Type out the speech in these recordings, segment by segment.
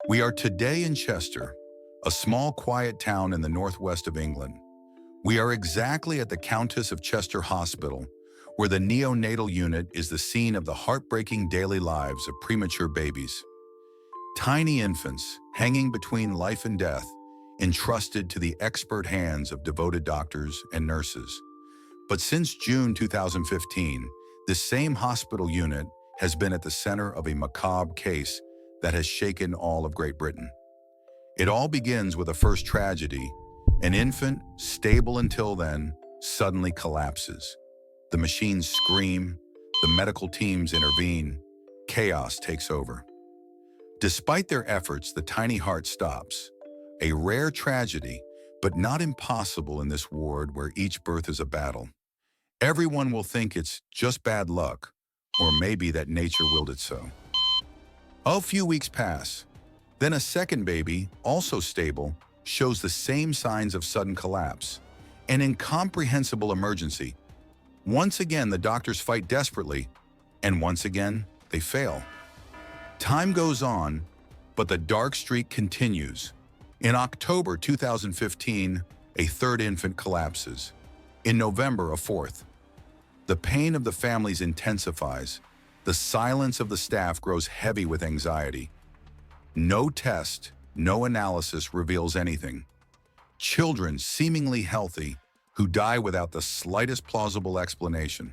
We are today in Chester, a small, quiet town in the northwest of England. We are exactly at the Countess of Chester Hospital, where the neonatal unit is the scene of the heartbreaking daily lives of premature babies. Tiny infants hanging between life and death, entrusted to the expert hands of devoted doctors and nurses. But since June 2015, this same hospital unit has been at the center of a macabre case that has shaken all of Great Britain. It all begins with a first tragedy. An infant, stable until then, suddenly collapses. The machines scream, the medical teams intervene, chaos takes over. Despite their efforts, the tiny heart stops. A rare tragedy, but not impossible in this ward where each birth is a battle. Everyone will think it's just bad luck, or maybe that nature willed it so. A few weeks pass. Then a second baby, also stable, shows the same signs of sudden collapse. An incomprehensible emergency. Once again, the doctors fight desperately, and once again, they fail. Time goes on, but the dark streak continues. In October 2015, a third infant collapses. In November, a fourth. The pain of the families intensifies. The silence of the staff grows heavy with anxiety. No test, no analysis reveals anything. Children seemingly healthy who die without the slightest plausible explanation.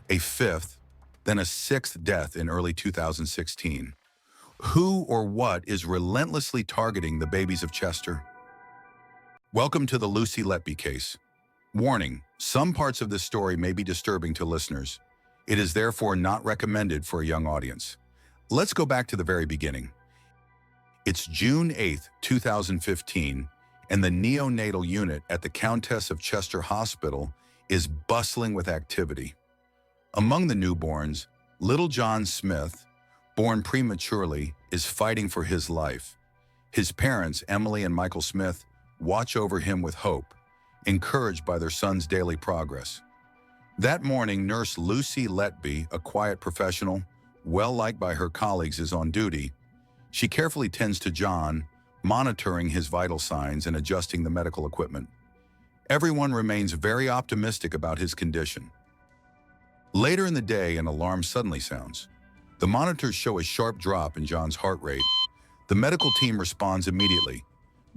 A fifth, then a sixth death in early 2016. Who or what is relentlessly targeting the babies of Chester? Welcome to the Lucy Letby case. Warning, some parts of this story may be disturbing to listeners. It is therefore not recommended for a young audience. Let's go back to the very beginning. It's June 8, 2015, and the neonatal unit at the Countess of Chester Hospital is bustling with activity. Among the newborns, little John Smith, born prematurely, is fighting for his life. His parents, Emily and Michael Smith, watch over him with hope, encouraged by their son's daily progress. That morning, nurse Lucy Letby, a quiet professional, well-liked by her colleagues, is on duty. She carefully tends to John, monitoring his vital signs and adjusting the medical equipment. Everyone remains very optimistic about his condition. Later in the day, an alarm suddenly sounds. The monitors show a sharp drop in John's heart rate. The medical team responds immediately.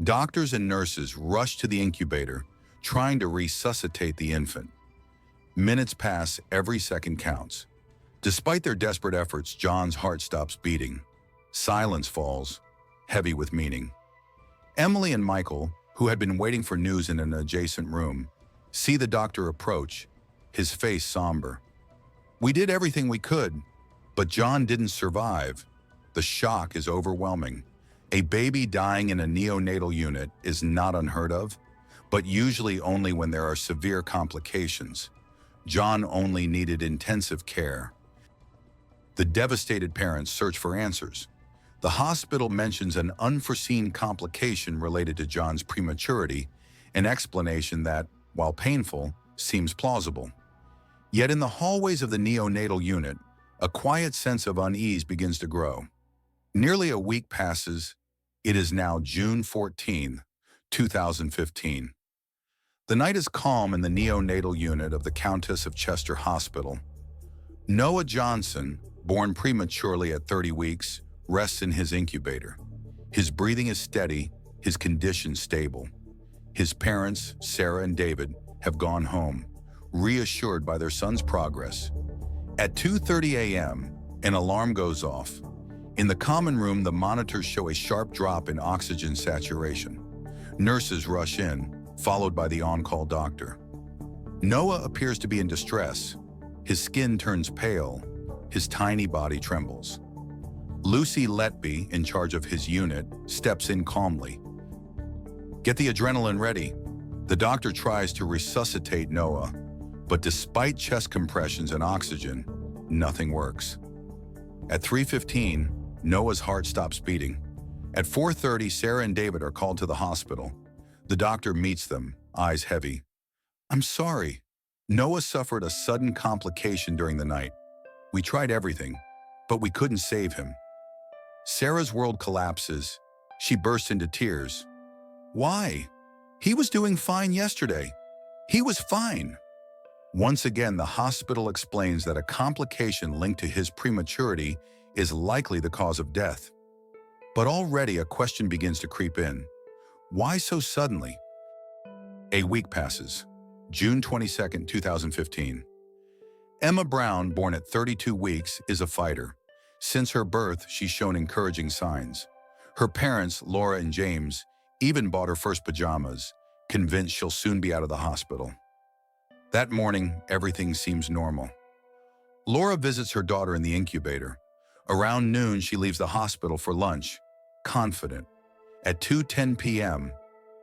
Doctors and nurses rush to the incubator, trying to resuscitate the infant. Minutes pass, every second counts. Despite their desperate efforts, John's heart stops beating. Silence falls, heavy with meaning. Emily and Michael, who had been waiting for news in an adjacent room, see the doctor approach, his face somber. "We did everything we could, but John didn't survive." The shock is overwhelming. A baby dying in a neonatal unit is not unheard of, but usually only when there are severe complications. John only needed intensive care. The devastated parents search for answers. The hospital mentions an unforeseen complication related to John's prematurity, an explanation that, while painful, seems plausible. Yet in the hallways of the neonatal unit, a quiet sense of unease begins to grow. Nearly a week passes. It is now June 14, 2015. The night is calm in the neonatal unit of the Countess of Chester Hospital. Noah Johnson, born prematurely at 30 weeks, rests in his incubator. His breathing is steady, his condition stable. His parents, Sarah and David, have gone home, reassured by their son's progress. At 2:30 a.m., an alarm goes off. In the common room, the monitors show a sharp drop in oxygen saturation. Nurses rush in, followed by the on-call doctor. Noah appears to be in distress. His skin turns pale. His tiny body trembles. Lucy Letby, in charge of his unit, steps in calmly. "Get the adrenaline ready." The doctor tries to resuscitate Noah, but despite chest compressions and oxygen, nothing works. At 3:15, Noah's heart stops beating. At 4:30, Sarah and David are called to the hospital. The doctor meets them, eyes heavy. "I'm sorry. Noah suffered a sudden complication during the night. We tried everything, but we couldn't save him." Sarah's world collapses. She burst into tears. Why? He was doing fine yesterday. He was fine. Once again, the hospital explains that a complication linked to his prematurity is likely the cause of death. But already a question begins to creep in. Why so suddenly? A week passes. June 22, 2015. Emma Brown, born at 32 weeks, is a fighter. Since her birth, she's shown encouraging signs. Her parents, Laura and James, even bought her first pajamas, convinced she'll soon be out of the hospital. That morning, everything seems normal. Laura visits her daughter in the incubator. Around noon, she leaves the hospital for lunch, confident. At 2:10 p.m.,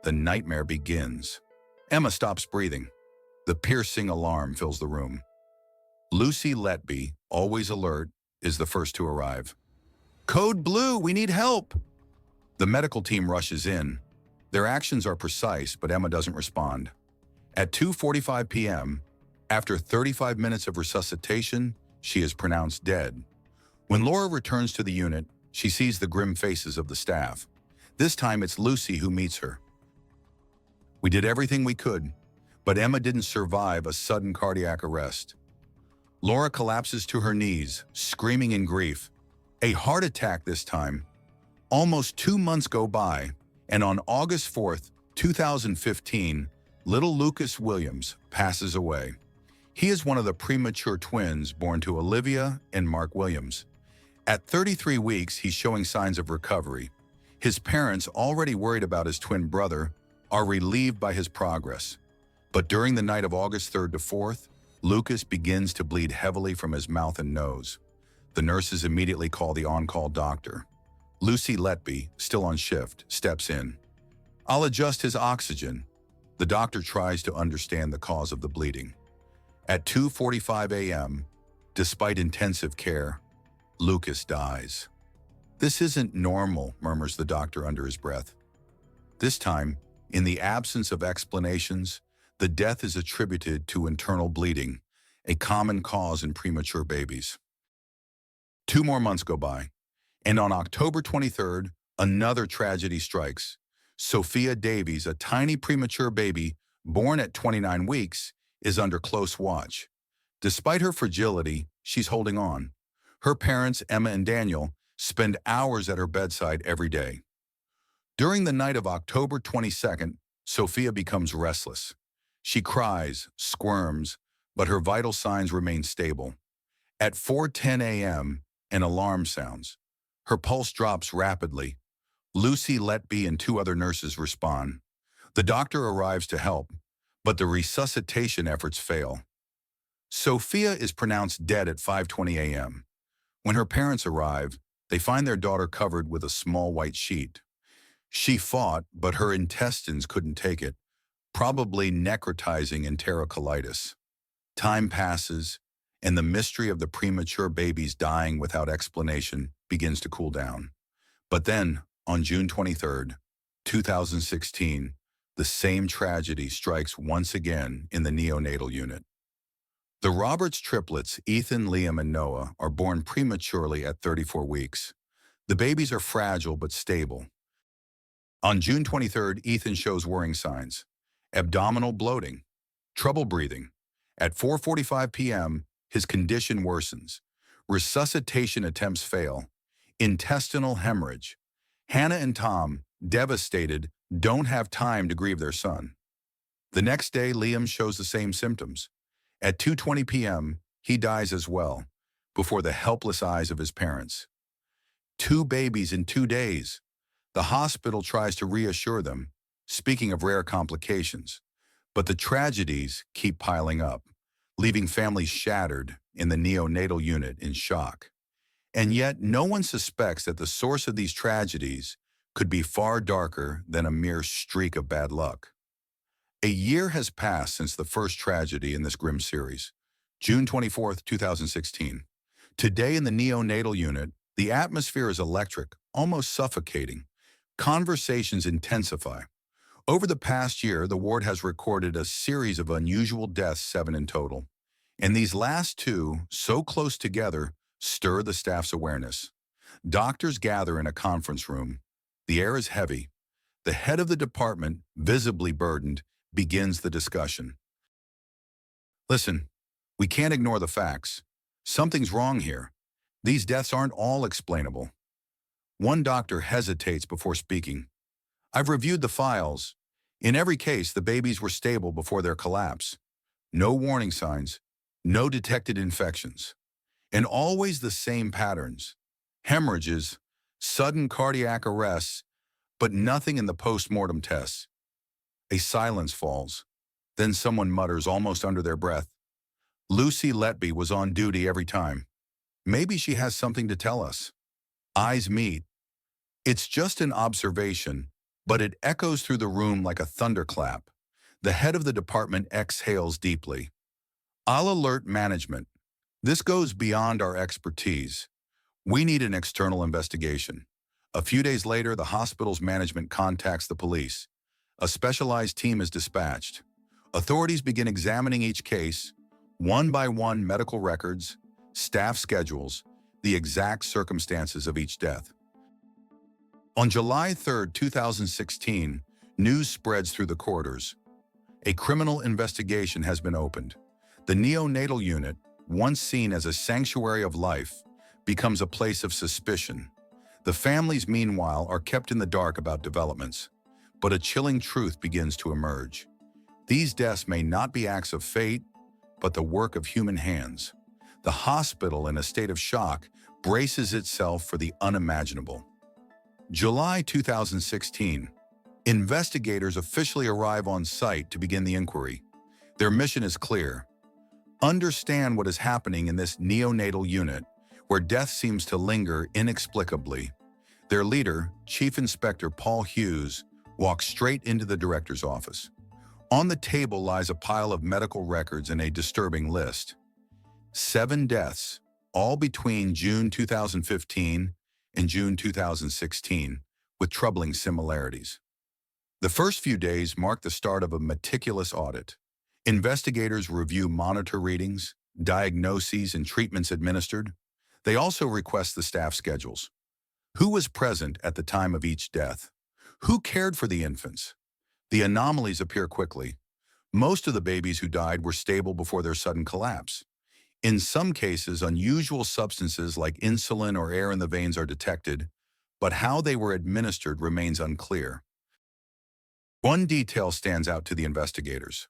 the nightmare begins. Emma stops breathing. The piercing alarm fills the room. Lucy Letby, always alert, is the first to arrive. "Code Blue, we need help!" The medical team rushes in. Their actions are precise, but Emma doesn't respond. At 2:45 p.m., after 35 minutes of resuscitation, she is pronounced dead. When Laura returns to the unit, she sees the grim faces of the staff. This time it's Lucy who meets her. "We did everything we could, but Emma didn't survive a sudden cardiac arrest." Laura collapses to her knees, screaming in grief. A heart attack this time. Almost 2 months go by, and on August 4th, 2015, little Lucas Williams passes away. He is one of the premature twins born to Olivia and Mark Williams. At 33 weeks, he's showing signs of recovery. His parents, already worried about his twin brother, are relieved by his progress. But during the night of August 3rd to 4th, Lucas begins to bleed heavily from his mouth and nose. The nurses immediately call the on-call doctor. Lucy Letby, still on shift, steps in. "I'll adjust his oxygen." The doctor tries to understand the cause of the bleeding. At 2:45 a.m., despite intensive care, Lucas dies. "This isn't normal," murmurs the doctor under his breath. This time, in the absence of explanations, the death is attributed to internal bleeding, a common cause in premature babies. 2 more months go by, and on October 23rd, another tragedy strikes. Sophia Davies, a tiny premature baby born at 29 weeks, is under close watch. Despite her fragility, she's holding on. Her parents, Emma and Daniel, spend hours at her bedside every day. During the night of October 22nd, Sophia becomes restless. She cries, squirms, but her vital signs remain stable. At 4:10 a.m., an alarm sounds. Her pulse drops rapidly. Lucy Letby and 2 other nurses respond. The doctor arrives to help, but the resuscitation efforts fail. Sophia is pronounced dead at 5:20 a.m. When her parents arrive, they find their daughter covered with a small white sheet. She fought, but her intestines couldn't take it, probably necrotizing enterocolitis. Time passes, and the mystery of the premature babies dying without explanation begins to cool down. But then, on June 23rd, 2016, the same tragedy strikes once again in the neonatal unit. The Roberts triplets, Ethan, Liam, and Noah, are born prematurely at 34 weeks. The babies are fragile but stable. On June 23rd, Ethan shows worrying signs: abdominal bloating, trouble breathing. At 4:45 p.m., his condition worsens. Resuscitation attempts fail. Intestinal hemorrhage. Hannah and Tom, devastated, don't have time to grieve their son. The next day, Liam shows the same symptoms. At 2:20 p.m., he dies as well, before the helpless eyes of his parents. 2 babies in 2 days. The hospital tries to reassure them, speaking of rare complications. But the tragedies keep piling up, leaving families shattered in the neonatal unit in shock. And yet, no one suspects that the source of these tragedies could be far darker than a mere streak of bad luck. A year has passed since the first tragedy in this grim series, June 24th, 2016. Today in the neonatal unit, the atmosphere is electric, almost suffocating. Conversations intensify. Over the past year, the ward has recorded a series of unusual deaths, 7 in total. And these last 2, so close together, stir the staff's awareness. Doctors gather in a conference room. The air is heavy. The head of the department, visibly burdened, begins the discussion. Listen, we can't ignore the facts. Something's wrong here. These deaths aren't all explainable. One doctor hesitates before speaking. I've reviewed the files. In every case, the babies were stable before their collapse. No warning signs, no detected infections. And always the same patterns. Hemorrhages, sudden cardiac arrests, but nothing in the post-mortem tests. A silence falls. Then someone mutters almost under their breath. Lucy Letby was on duty every time. Maybe she has something to tell us. Eyes meet. It's just an observation, but it echoes through the room like a thunderclap. The head of the department exhales deeply. I'll alert management. This goes beyond our expertise. We need an external investigation. A few days later, the hospital's management contacts the police. A specialized team is dispatched. Authorities begin examining each case, one by one, medical records, staff schedules, the exact circumstances of each death. On July 3, 2016, news spreads through the corridors. A criminal investigation has been opened. The neonatal unit, once seen as a sanctuary of life, becomes a place of suspicion. The families, meanwhile, are kept in the dark about developments. But a chilling truth begins to emerge. These deaths may not be acts of fate, but the work of human hands. The hospital, in a state of shock, braces itself for the unimaginable. July 2016. Investigators officially arrive on site to begin the inquiry. Their mission is clear. Understand what is happening in this neonatal unit, where death seems to linger inexplicably. Their leader, Chief Inspector Paul Hughes, walks straight into the director's office. On the table lies a pile of medical records and a disturbing list. 7 deaths, all between June 2015 and June 2016, with troubling similarities. The first few days mark the start of a meticulous audit. Investigators review monitor readings, diagnoses, and treatments administered. They also request the staff schedules. Who was present at the time of each death? Who cared for the infants? The anomalies appear quickly. Most of the babies who died were stable before their sudden collapse. In some cases, unusual substances like insulin or air in the veins are detected, but how they were administered remains unclear. One detail stands out to the investigators.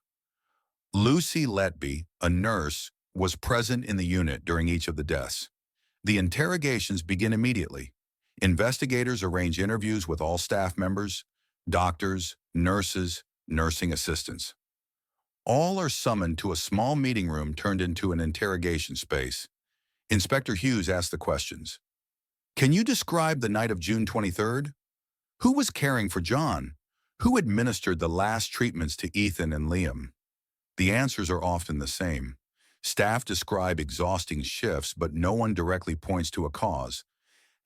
Lucy Letby, a nurse, was present in the unit during each of the deaths. The interrogations begin immediately. Investigators arrange interviews with all staff members, doctors, nurses, nursing assistants. All are summoned to a small meeting room turned into an interrogation space. Inspector Hughes asks the questions. Can you describe the night of June 23rd? Who was caring for John? Who administered the last treatments to Ethan and Liam? The answers are often the same. Staff describe exhausting shifts, but no one directly points to a cause.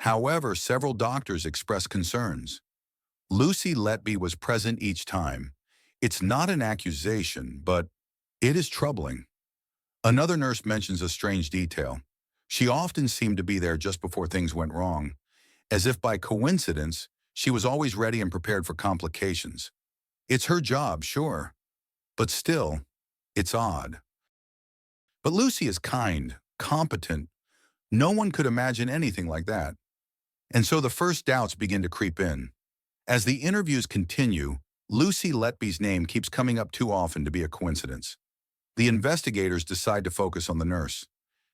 However, several doctors express concerns. Lucy Letby was present each time. It's not an accusation, but it is troubling. Another nurse mentions a strange detail. She often seemed to be there just before things went wrong, as if by coincidence, she was always ready and prepared for complications. It's her job, sure, but still, it's odd. But Lucy is kind, competent. No one could imagine anything like that. And so the first doubts begin to creep in. As the interviews continue, Lucy Letby's name keeps coming up too often to be a coincidence. The investigators decide to focus on the nurse.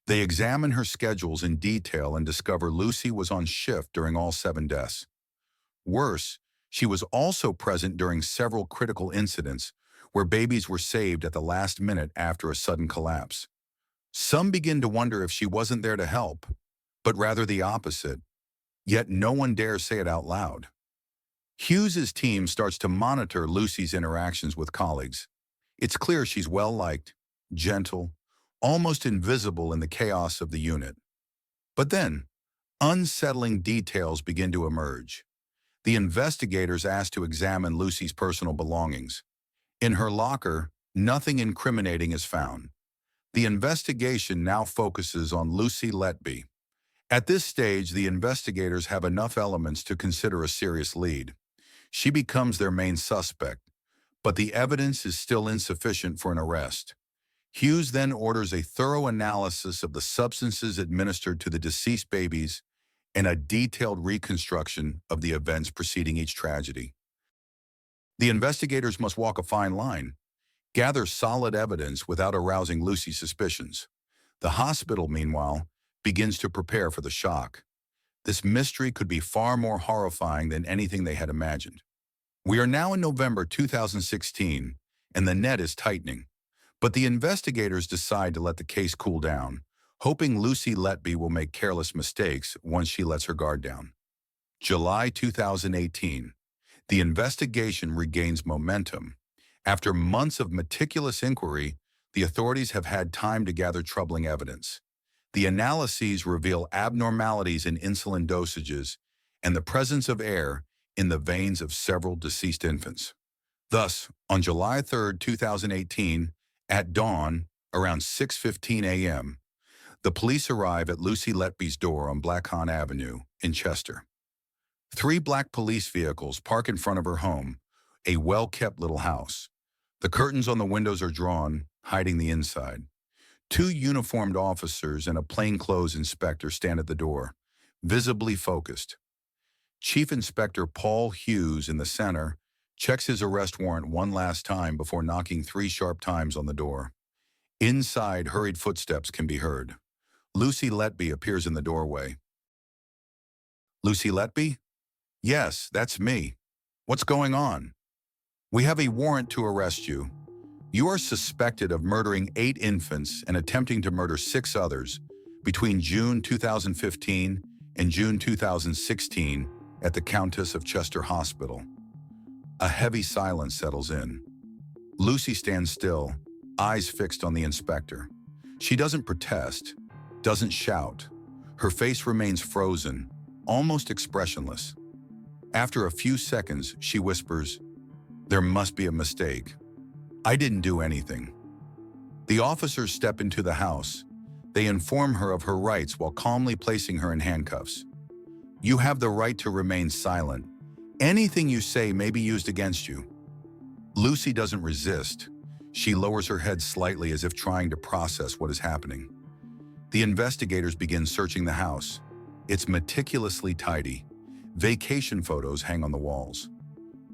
They examine her schedules in detail and discover Lucy was on shift during all 7 deaths. Worse, she was also present during several critical incidents where babies were saved at the last minute after a sudden collapse. Some begin to wonder if she wasn't there to help, but rather the opposite. Yet no one dares say it out loud. Hughes's team starts to monitor Lucy's interactions with colleagues. It's clear she's well-liked, gentle, almost invisible in the chaos of the unit. But then, unsettling details begin to emerge. The investigators ask to examine Lucy's personal belongings. In her locker, nothing incriminating is found. The investigation now focuses on Lucy Letby. At this stage, the investigators have enough elements to consider a serious lead. She becomes their main suspect, but the evidence is still insufficient for an arrest. Hughes then orders a thorough analysis of the substances administered to the deceased babies and a detailed reconstruction of the events preceding each tragedy. The investigators must walk a fine line, gather solid evidence without arousing Lucy's suspicions. The hospital, meanwhile, begins to prepare for the shock. This mystery could be far more horrifying than anything they had imagined. We are now in November 2016, and the net is tightening. But the investigators decide to let the case cool down, hoping Lucy Letby will make careless mistakes once she lets her guard down. July 2018. The investigation regains momentum. After months of meticulous inquiry, the authorities have had time to gather troubling evidence. The analyses reveal abnormalities in insulin dosages and the presence of air in the veins of several deceased infants. Thus, on July 3, 2018, at dawn, around 6:15 a.m., the police arrive at Lucy Letby's door on Blackhawk Avenue in Chester. 3 black police vehicles park in front of her home, a well-kept little house. The curtains on the windows are drawn, hiding the inside. 2 uniformed officers and a plainclothes inspector stand at the door, visibly focused. Chief Inspector Paul Hughes in the center checks his arrest warrant one last time before knocking 3 sharp times on the door. Inside, hurried footsteps can be heard. Lucy Letby appears in the doorway. Lucy Letby? Yes, that's me. What's going on? We have a warrant to arrest you. You are suspected of murdering 8 infants and attempting to murder 6 others between June 2015 and June 2016 at the Countess of Chester Hospital. A heavy silence settles in. Lucy stands still, eyes fixed on the inspector. She doesn't protest, doesn't shout. Her face remains frozen, almost expressionless. After a few seconds, she whispers, "There must be a mistake. I didn't do anything." The officers step into the house. They inform her of her rights while calmly placing her in handcuffs. "You have the right to remain silent. Anything you say may be used against you." Lucy doesn't resist. She lowers her head slightly as if trying to process what is happening. The investigators begin searching the house. It's meticulously tidy. Vacation photos hang on the walls.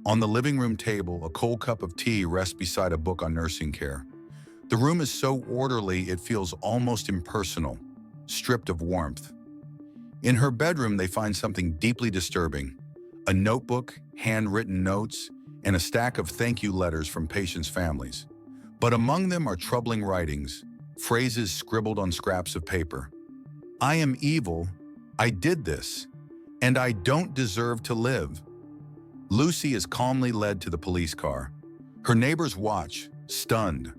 On the living room table, a cold cup of tea rests beside a book on nursing care. The room is so orderly it feels almost impersonal, stripped of warmth. In her bedroom, they find something deeply disturbing: a notebook, handwritten notes, and a stack of thank you letters from patients' families. But among them are troubling writings, phrases scribbled on scraps of paper. "I am evil, I did this, and I don't deserve to live." Lucy is calmly led to the police car. Her neighbors watch, stunned.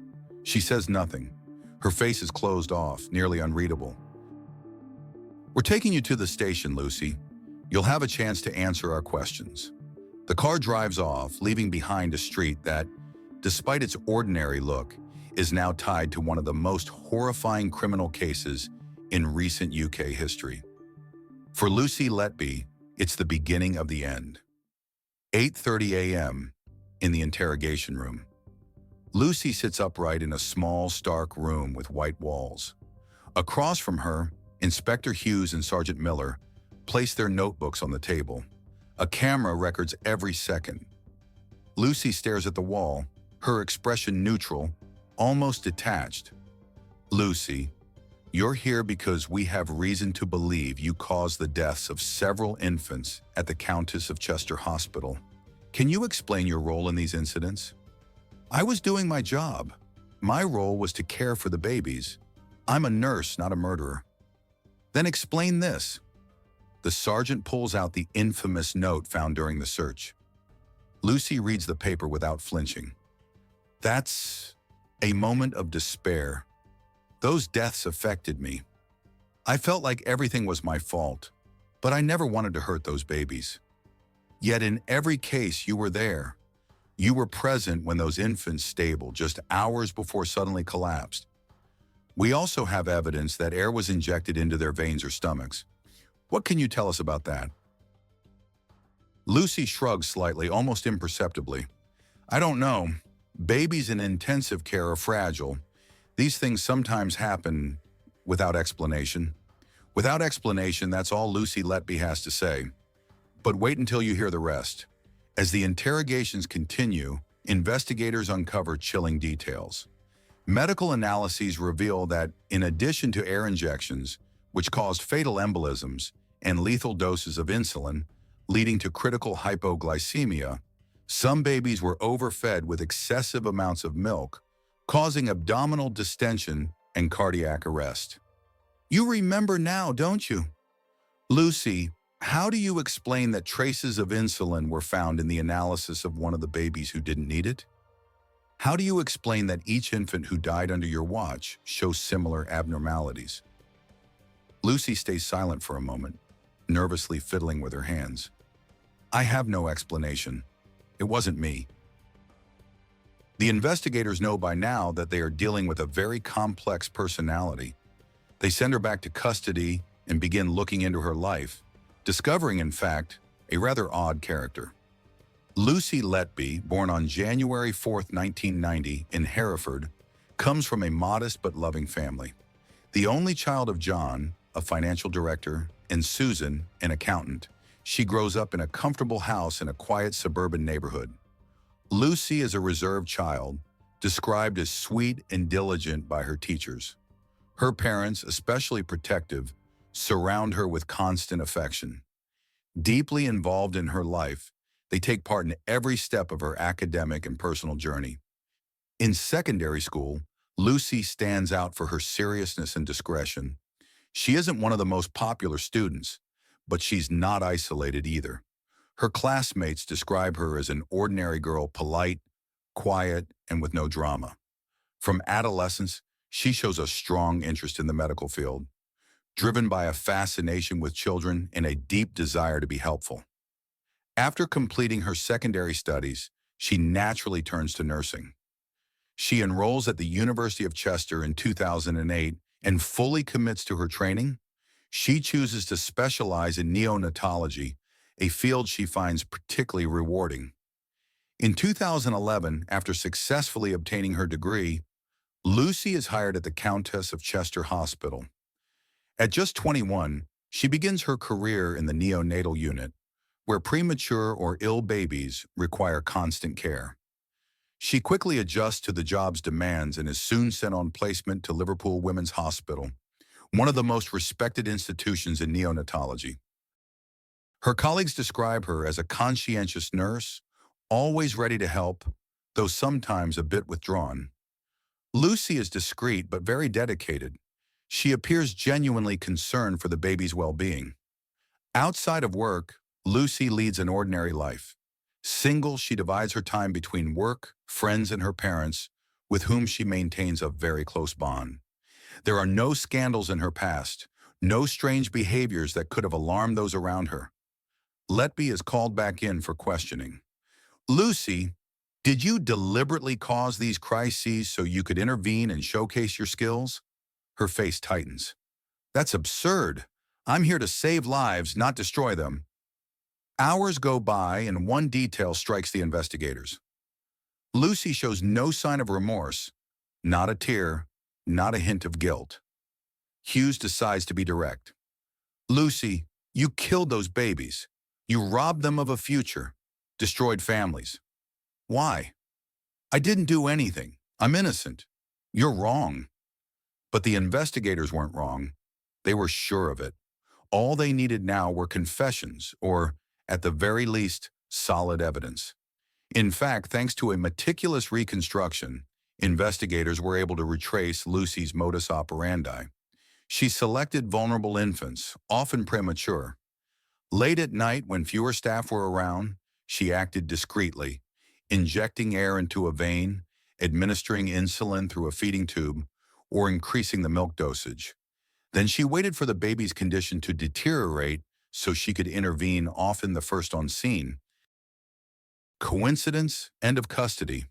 She says nothing. Her face is closed off, nearly unreadable. "We're taking you to the station, Lucy. You'll have a chance to answer our questions." The car drives off, leaving behind a street that, despite its ordinary look, is now tied to one of the most horrifying criminal cases in recent UK history. For Lucy Letby, it's the beginning of the end. 8:30 a.m. in the interrogation room. Lucy sits upright in a small, stark room with white walls. Across from her, Inspector Hughes and Sergeant Miller place their notebooks on the table. A camera records every second. Lucy stares at the wall, her expression neutral, almost detached. "Lucy, you're here because we have reason to believe you caused the deaths of several infants at the Countess of Chester Hospital. Can you explain your role in these incidents?" "I was doing my job. My role was to care for the babies. I'm a nurse, not a murderer." "Then explain this." The sergeant pulls out the infamous note found during the search. Lucy reads the paper without flinching. "That's a moment of despair. Those deaths affected me. I felt like everything was my fault, but I never wanted to hurt those babies. Yet in every case you were there. You were present when those infants stable just hours before suddenly collapsed. We also have evidence that air was injected into their veins or stomachs. What can you tell us about that? Lucy shrugs slightly, almost imperceptibly. I don't know. Babies in intensive care are fragile. These things sometimes happen without explanation. Without explanation, that's all Lucy Letby has to say. But wait until you hear the rest. As the interrogations continue, investigators uncover chilling details. Medical analyses reveal that, in addition to air injections, which caused fatal embolisms and lethal doses of insulin, leading to critical hypoglycemia, some babies were overfed with excessive amounts of milk, causing abdominal distension and cardiac arrest. You remember now, don't you? Lucy, how do you explain that traces of insulin were found in the analysis of one of the babies who didn't need it? How do you explain that each infant who died under your watch shows similar abnormalities? Lucy stays silent for a moment, nervously fiddling with her hands. I have no explanation. It wasn't me. The investigators know by now that they are dealing with a very complex personality. They send her back to custody and begin looking into her life, discovering, in fact, a rather odd character. Lucy Letby, born on January 4, 1990, in Hereford, comes from a modest but loving family. The only child of John, a financial director, and Susan, an accountant, she grows up in a comfortable house in a quiet suburban neighborhood. Lucy is a reserved child, described as sweet and diligent by her teachers. Her parents, especially protective, surround her with constant affection. Deeply involved in her life, they take part in every step of her academic and personal journey. In secondary school, Lucy stands out for her seriousness and discretion. She isn't one of the most popular students, but she's not isolated either. Her classmates describe her as an ordinary girl, polite, quiet, and with no drama. From adolescence, she shows a strong interest in the medical field, driven by a fascination with children and a deep desire to be helpful. After completing her secondary studies, she naturally turns to nursing. She enrolls at the University of Chester in 2008 and fully commits to her training. She chooses to specialize in neonatology, a field she finds particularly rewarding. In 2011, after successfully obtaining her degree, Lucy is hired at the Countess of Chester Hospital. At just 21, she begins her career in the neonatal unit, where premature or ill babies require constant care. She quickly adjusts to the job's demands and is soon sent on placement to Liverpool Women's Hospital, one of the most respected institutions in neonatology. Her colleagues describe her as a conscientious nurse, always ready to help, though sometimes a bit withdrawn. Lucy is discreet but very dedicated. She appears genuinely concerned for the baby's well-being. Outside of work, Lucy leads an ordinary life. Single, she divides her time between work, friends, and her parents, with whom she maintains a very close bond. There are no scandals in her past, no strange behaviors that could have alarmed those around her. Letby is called back in for questioning. Lucy, did you deliberately cause these crises so you could intervene and showcase your skills? Her face tightens. That's absurd. I'm here to save lives, not destroy them. Hours go by and one detail strikes the investigators. Lucy shows no sign of remorse, not a tear, not a hint of guilt. Hughes decides to be direct. Lucy, you killed those babies. You robbed them of a future, destroyed families. Why? I didn't do anything. I'm innocent. You're wrong. But the investigators weren't wrong. They were sure of it. All they needed now were confessions, or, at the very least, solid evidence. In fact, thanks to a meticulous reconstruction, investigators were able to retrace Lucy's modus operandi. She selected vulnerable infants, often premature. Late at night, when fewer staff were around, she acted discreetly, injecting air into a vein, administering insulin through a feeding tube, or increasing the milk dosage. Then she waited for the baby's condition to deteriorate so she could intervene, often the first on scene. Coincidence? End of custody.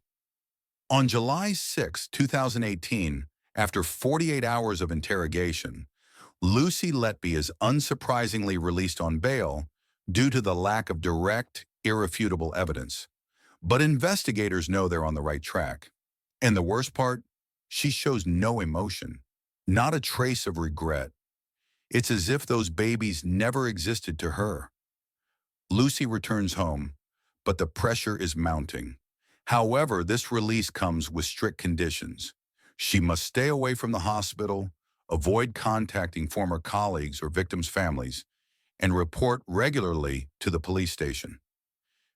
On July 6, 2018, after 48 hours of interrogation, Lucy Letby is unsurprisingly released on bail due to the lack of direct, irrefutable evidence. But investigators know they're on the right track. And the worst part? She shows no emotion, not a trace of regret. It's as if those babies never existed to her. Lucy returns home, but the pressure is mounting. However, this release comes with strict conditions. She must stay away from the hospital, avoid contacting former colleagues or victims' families, and report regularly to the police station.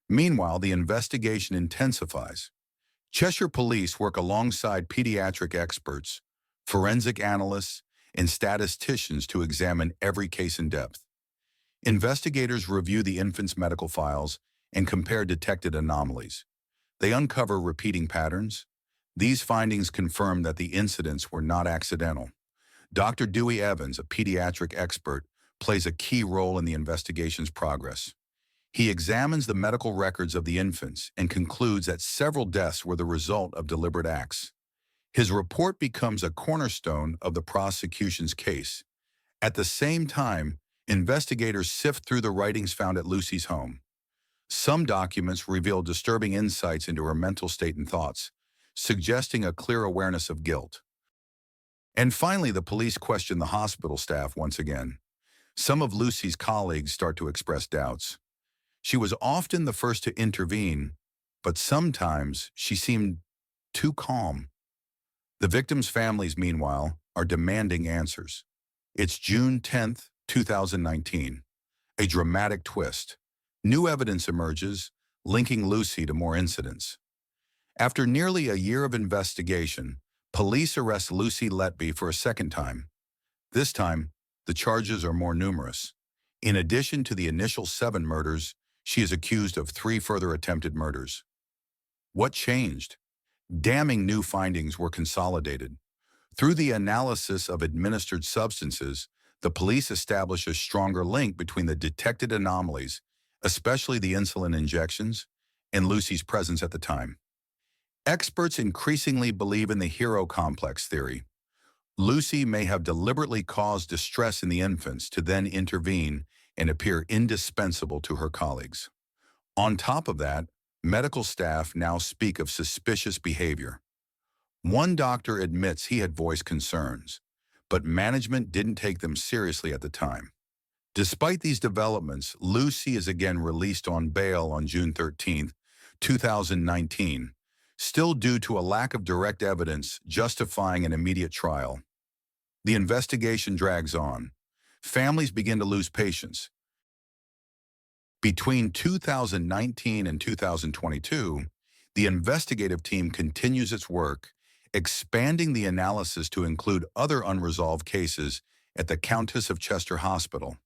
Meanwhile, the investigation intensifies. Cheshire police work alongside pediatric experts, forensic analysts, and statisticians to examine every case in depth. Investigators review the infant's medical files and compare detected anomalies. They uncover repeating patterns. These findings confirm that the incidents were not accidental. Dr. Dewey Evans, a pediatric expert, plays a key role in the investigation's progress. He examines the medical records of the infants and concludes that several deaths were the result of deliberate acts. His report becomes a cornerstone of the prosecution's case. At the same time, investigators sift through the writings found at Lucy's home. Some documents reveal disturbing insights into her mental state and thoughts, suggesting a clear awareness of guilt. And finally, the police question the hospital staff once again. Some of Lucy's colleagues start to express doubts. She was often the first to intervene, but sometimes she seemed too calm. The victims' families, meanwhile, are demanding answers. It's June 10th, 2019. A dramatic twist. New evidence emerges, linking Lucy to more incidents. After nearly a year of investigation, police arrest Lucy Letby for a second time. This time, the charges are more numerous. In addition to the initial 7 murders, she is accused of 3 further attempted murders. What changed? Damning new findings were consolidated. Through the analysis of administered substances, the police established a stronger link between the detected anomalies, especially the insulin injections, and Lucy's presence at the time. Experts increasingly believe in the hero complex theory. Lucy may have deliberately caused distress in the infants to then intervene and appear indispensable to her colleagues. On top of that, medical staff now speak of suspicious behavior. One doctor admits he had voiced concerns, but management didn't take them seriously at the time. Despite these developments, Lucy is again released on bail on June 13, 2019, still due to a lack of direct evidence justifying an immediate trial. The investigation drags on. Families begin to lose patience. Between 2019 and 2022, the investigative team continues its work, expanding the analysis to include other unresolved cases at the Countess of Chester Hospital.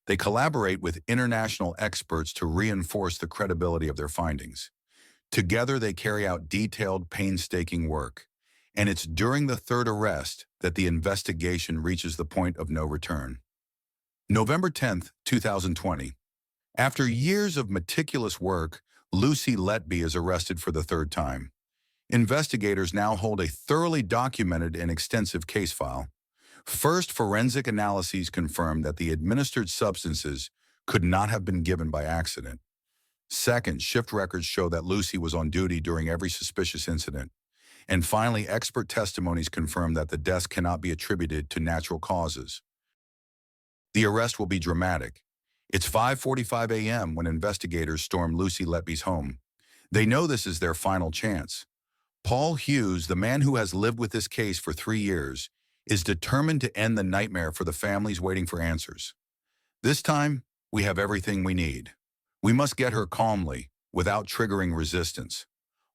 They collaborate with international experts to reinforce the credibility of their findings. Together, they carry out detailed, painstaking work. And it's during the 3rd arrest that the investigation reaches the point of no return. November 10th, 2020. After years of meticulous work, Lucy Letby is arrested for the 3rd time. Investigators now hold a thoroughly documented and extensive case file. First, forensic analyses confirm that the administered substances could not have been given by accident. Second, shift records show that Lucy was on duty during every suspicious incident. And finally, expert testimonies confirm that the deaths cannot be attributed to natural causes. The arrest will be dramatic. It's 5:45 a.m. when investigators storm Lucy Letby's home. They know this is their final chance. Paul Hughes, the man who has lived with this case for 3 years, is determined to end the nightmare for the families waiting for answers. This time, we have everything we need. We must get her calmly, without triggering resistance.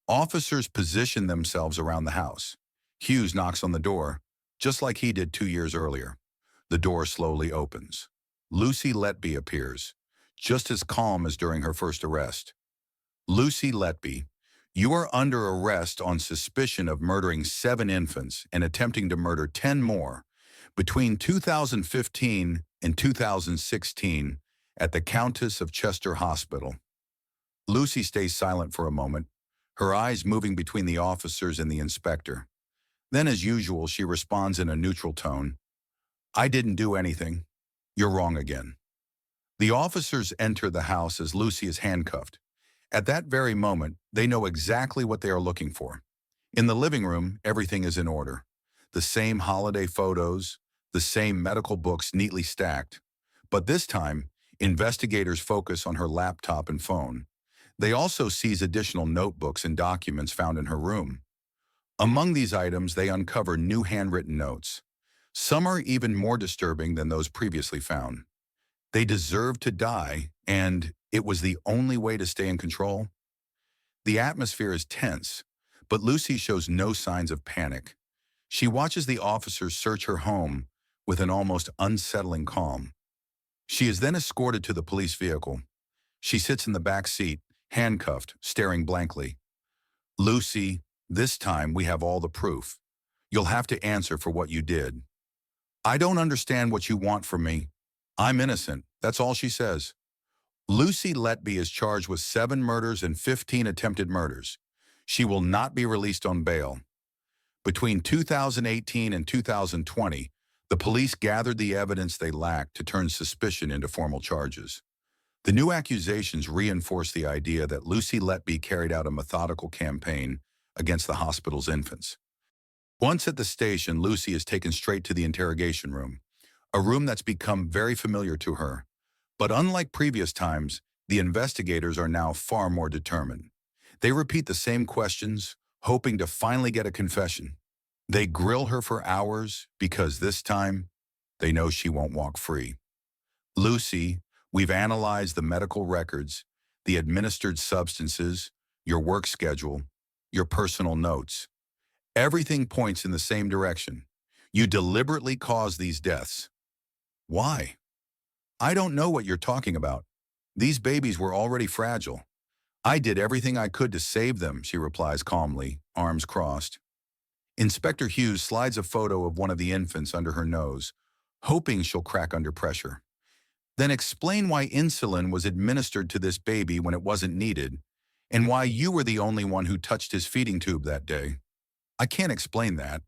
Officers position themselves around the house. Hughes knocks on the door, just like he did 2 years earlier. The door slowly opens. Lucy Letby appears, just as calm as during her first arrest. Lucy Letby, you are under arrest on suspicion of murdering 7 infants and attempting to murder 10 more between 2015 and 2016 at the Countess of Chester Hospital. Lucy stays silent for a moment, her eyes moving between the officers and the inspector. Then, as usual, she responds in a neutral tone. "I didn't do anything." "You're wrong again." The officers enter the house as Lucy is handcuffed. At that very moment, they know exactly what they are looking for. In the living room, everything is in order. The same holiday photos, the same medical books neatly stacked. But this time, investigators focus on her laptop and phone. They also seize additional notebooks and documents found in her room. Among these items, they uncover new handwritten notes. Some are even more disturbing than those previously found. They deserved to die, and it was the only way to stay in control. The atmosphere is tense, but Lucy shows no signs of panic. She watches the officers search her home with an almost unsettling calm. She is then escorted to the police vehicle. She sits in the back seat, handcuffed, staring blankly. "Lucy, this time we have all the proof. You'll have to answer for what you did." "I don't understand what you want from me. I'm innocent," that's all she says. Lucy Letby is charged with 7 murders and 15 attempted murders. She will not be released on bail. Between 2018 and 2020, the police gathered the evidence they lacked to turn suspicion into formal charges. The new accusations reinforce the idea that Lucy Letby carried out a methodical campaign against the hospital's infants. Once at the station, Lucy is taken straight to the interrogation room, a room that's become very familiar to her. But unlike previous times, the investigators are now far more determined. They repeat the same questions, hoping to finally get a confession. They grill her for hours because this time, they know she won't walk free. "Lucy, we've analyzed the medical records, the administered substances, your work schedule, your personal notes. Everything points in the same direction. You deliberately caused these deaths." "Why?" "I don't know what you're talking about. These babies were already fragile. I did everything I could to save them," she replies calmly, arms crossed. Inspector Hughes slides a photo of one of the infants under her nose, hoping she'll crack under pressure. "Then explain why insulin was administered to this baby when it wasn't needed, and why you were the only one who touched his feeding tube that day." "I can't explain that.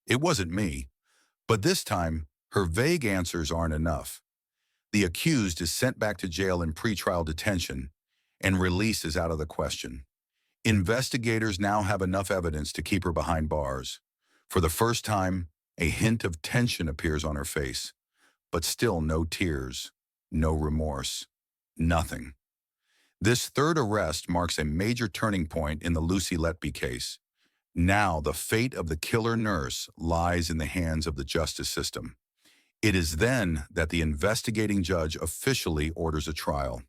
It wasn't me." But this time, her vague answers aren't enough. The accused is sent back to jail in pretrial detention, and release is out of the question. Investigators now have enough evidence to keep her behind bars. For the first time, a hint of tension appears on her face, but still no tears, no remorse, nothing. This third arrest marks a major turning point in the Lucy Letby case. Now the fate of the killer nurse lies in the hands of the justice system. It is then that the investigating judge officially orders a trial.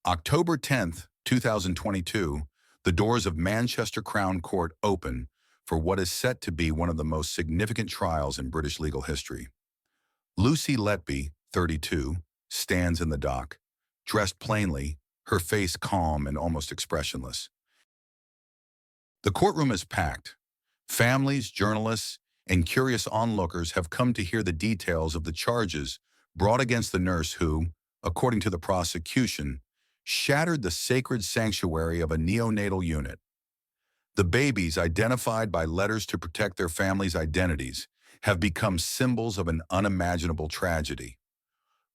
October 10th, 2022, the doors of Manchester Crown Court open for what is set to be one of the most significant trials in British legal history. Lucy Letby, 32, stands in the dock, dressed plainly, her face calm and almost expressionless. The courtroom is packed. Families, journalists, and curious onlookers have come to hear the details of the charges brought against the nurse who, according to the prosecution, shattered the sacred sanctuary of a neonatal unit. The babies, identified by letters to protect their families' identities, have become symbols of an unimaginable tragedy.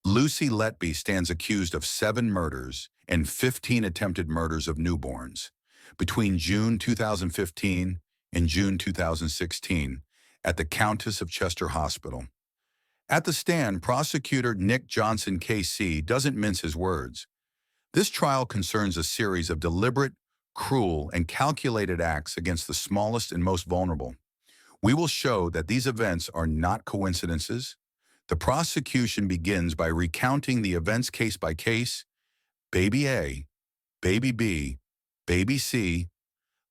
Lucy Letby stands accused of 7 murders and 15 attempted murders of newborns between June 2015 and June 2016 at the Countess of Chester Hospital. At the stand, prosecutor Nick Johnson KC doesn't mince his words. This trial concerns a series of deliberate, cruel, and calculated acts against the smallest and most vulnerable. We will show that these events are not coincidences. The prosecution begins by recounting the events case by case: baby A, baby B, baby C.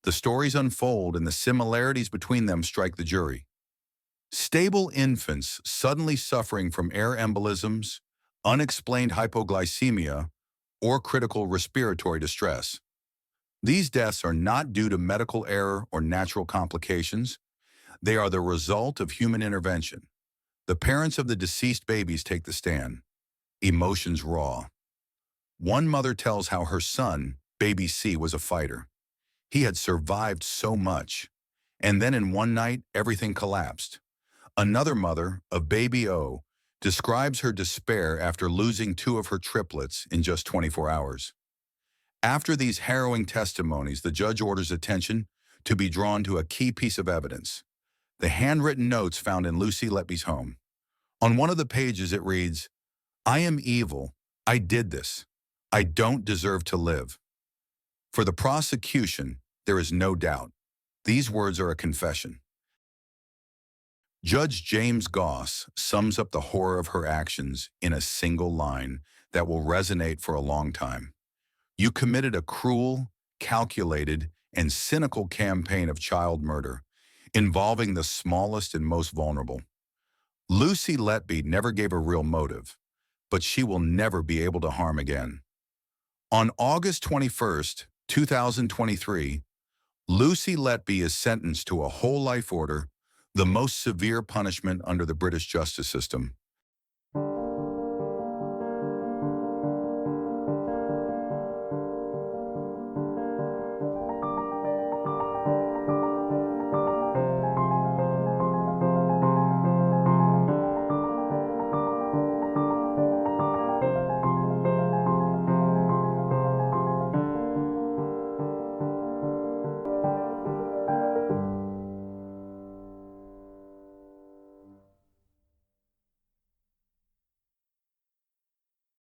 The stories unfold and the similarities between them strike the jury. Stable infants suddenly suffering from air embolisms, unexplained hypoglycemia, or critical respiratory distress. These deaths are not due to medical error or natural complications. They are the result of human intervention. The parents of the deceased babies take the stand, emotions raw. One mother tells how her son, baby C, was a fighter. He had survived so much, and then in one night, everything collapsed. Another mother, of baby O, describes her despair after losing two of her triplets in just 24 hours. After these harrowing testimonies, the judge orders attention to be drawn to a key piece of evidence: the handwritten notes found in Lucy Letby's home. On one of the pages it reads, "I am evil. I did this. I don't deserve to live." For the prosecution, there is no doubt. These words are a confession. Judge James Goss sums up the horror of her actions in a single line that will resonate for a long time. "You committed a cruel, calculated, and cynical campaign of child murder, involving the smallest and most vulnerable." Lucy Letby never gave a real motive, but she will never be able to harm again. On August 21st, 2023, Lucy Letby is sentenced to a whole life order, the most severe punishment under the British justice system.